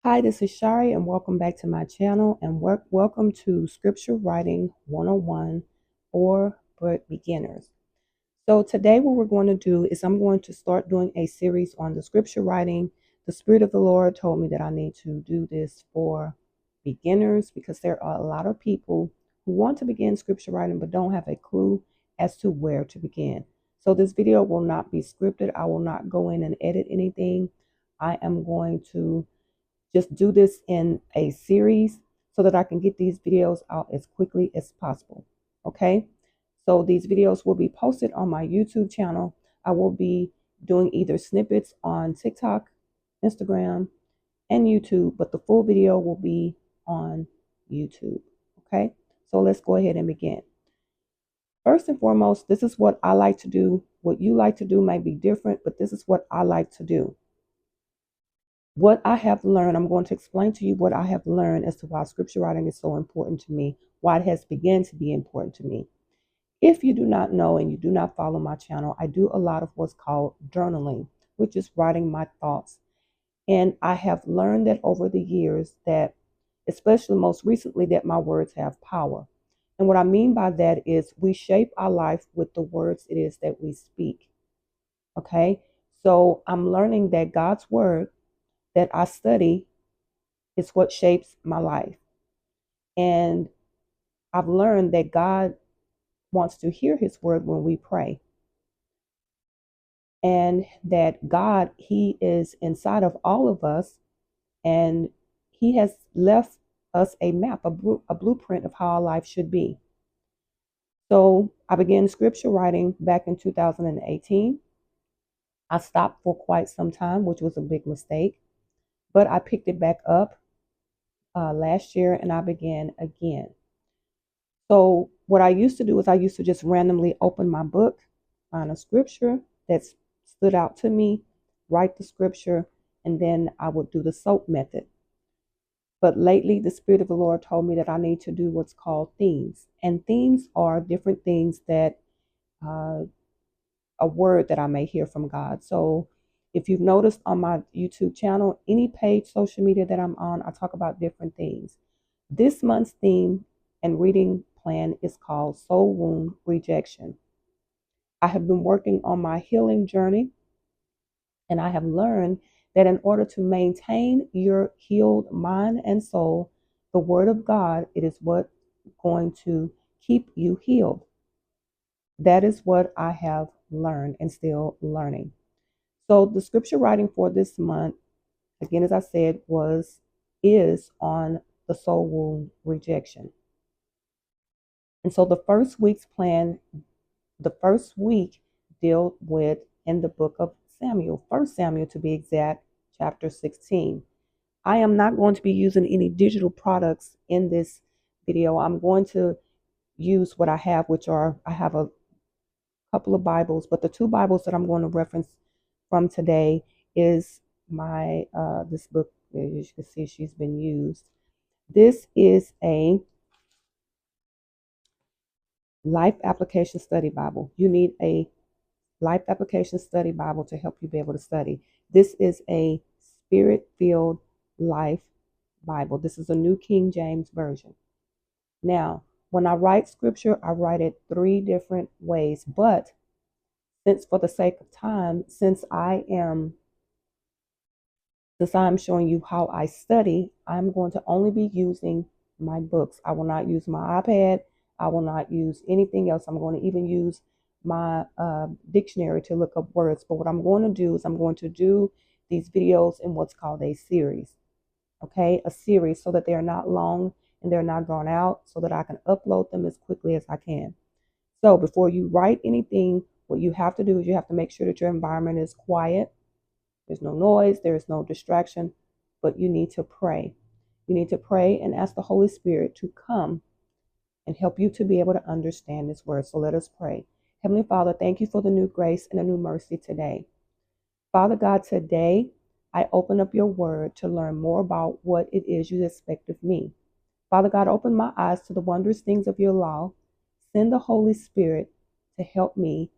Hi, this is Shiry, and welcome back to my channel. And welcome to Scripture Writing 101 for beginners. So today what we're going to do is I'm going to start doing a series on the scripture writing. The Spirit of the Lord told me that I need to do this for beginners because there are a lot of people who want to begin scripture writing but don't have a clue as to where to begin. So this video will not be scripted. I will not go in and edit anything. I am going to just do this in a series so that I can get these videos out as quickly as possible. Okay. So these videos will be posted on my YouTube channel. I will be doing either snippets on TikTok, Instagram, and YouTube, but the full video will be on YouTube. Okay. So let's go ahead and begin. First and foremost, this is what I like to do. What you like to do may be different, but this is what I like to do. What I have learned, I'm going to explain to you what I have learned as to why scripture writing is so important to me, why it has begun to be important to me. If you do not know and you do not follow my channel, I do a lot of what's called journaling, which is writing my thoughts. And I have learned that over the years that, especially most recently, that my words have power. And what I mean by that is we shape our life with the words it is that we speak. Okay. So I'm learning that God's word that I study is what shapes my life. And I've learned that God wants to hear his word when we pray. And that God, he is inside of all of us, and he has left us a map, a blueprint of how our life should be. So I began scripture writing back in 2018. I stopped for quite some time, which was a big mistake, but I picked it back up last year and I began again. So what I used to do is I used to just randomly open my book, find a scripture that stood out to me, write the scripture, and then I would do the SOAP method. But lately, the Spirit of the Lord told me that I need to do what's called themes. And themes are different things that, a word that I may hear from God. So if you've noticed on my YouTube channel, any page, social media that I'm on, I talk about different things. This month's theme and reading plan is called Soul Wound Rejection. I have been working on my healing journey, and I have learned that in order to maintain your healed mind and soul, the Word of God, it is what going to keep you healed. That is what I have learned and still learning. So the scripture writing for this month, again, as I said, is on the soul wound rejection. And so the first week's plan, the first week dealt with in the book of Samuel, 1 Samuel to be exact, chapter 16. I am not going to be using any digital products in this video. I'm going to use what I have, I have a couple of Bibles, but the two Bibles that I'm going to reference from today is my this book. As you can see, she's been used. This is a Life Application Study Bible. You need a Life Application Study Bible to help you be able to study. This is a Spirit-filled Life Bible. This is a New King James Version. Now, when I write scripture, I write it three different ways, but for the sake of time, since I'm showing you how I study, I'm going to only be using my books. I will not use my iPad. I will not use anything else. I'm going to even use my dictionary to look up words. But what I'm going to do is I'm going to do these videos in what's called a series. Okay, a series, so that they're not long and they're not drawn out, so that I can upload them as quickly as I can. So before you write anything, what you have to do is you have to make sure that your environment is quiet. There's no noise, there is no distraction, but you need to pray. You need to pray and ask the Holy Spirit to come and help you to be able to understand this word. So let us pray. Heavenly Father, thank you for the new grace and the new mercy today. Father God, today I open up your word to learn more about what it is you expect of me. Father God, open my eyes to the wondrous things of your law. Send the Holy Spirit to help me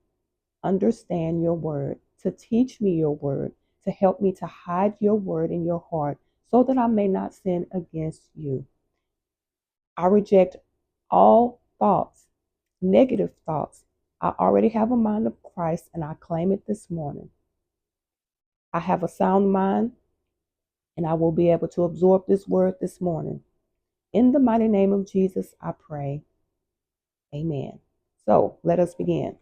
understand your word, to teach me your word, to help me to hide your word in your heart so that I may not sin against you. I reject all thoughts, negative thoughts. I already have a mind of Christ and I claim it this morning. I have a sound mind and I will be able to absorb this word this morning. In the mighty name of Jesus, I pray. Amen. So let us begin.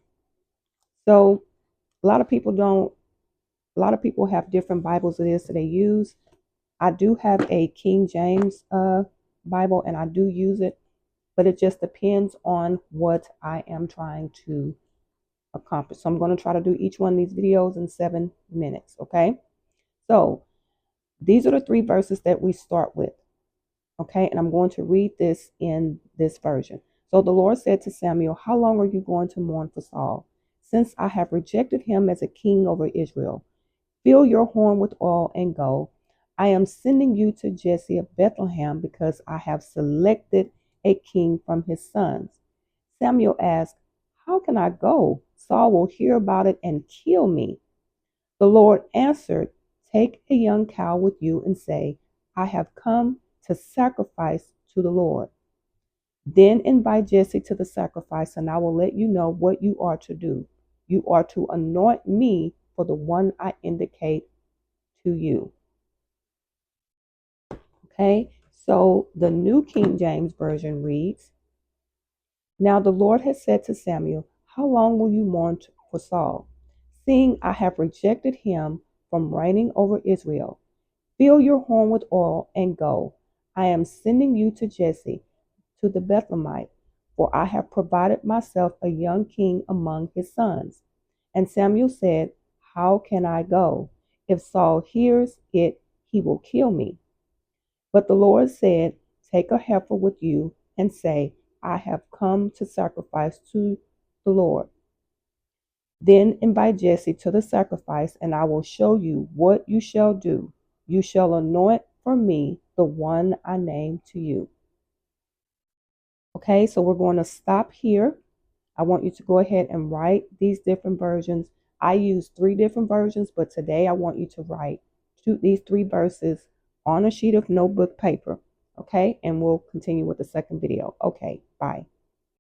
So a lot of people don't, a lot of people have different Bibles it is that they use. I do have a King James Bible and I do use it, but it just depends on what I am trying to accomplish. So I'm going to try to do each one of these videos in 7 minutes. Okay. So these are the 3 verses that we start with. Okay. And I'm going to read this in this version. So the Lord said to Samuel, how long are you going to mourn for Saul? Since I have rejected him as a king over Israel, fill your horn with oil and go. I am sending you to Jesse of Bethlehem because I have selected a king from his sons. Samuel asked, how can I go? Saul will hear about it and kill me. The Lord answered, take a young cow with you and say, I have come to sacrifice to the Lord. Then invite Jesse to the sacrifice, and I will let you know what you are to do. You are to anoint me for the one I indicate to you. Okay, so the New King James Version reads, now the Lord has said to Samuel, how long will you mourn for Saul, seeing I have rejected him from reigning over Israel? Fill your horn with oil and go. I am sending you to Jesse, to the Bethlehemite, for I have provided myself a young king among his sons. And Samuel said, how can I go? If Saul hears it, he will kill me. But the Lord said, take a heifer with you and say, I have come to sacrifice to the Lord. Then invite Jesse to the sacrifice, and I will show you what you shall do. You shall anoint for me the one I name to you. Okay, so we're going to stop here. I want you to go ahead and write these different versions. I use 3 different versions, but today I want you to write these 3 verses on a sheet of notebook paper. Okay, and we'll continue with the second video. Okay, bye.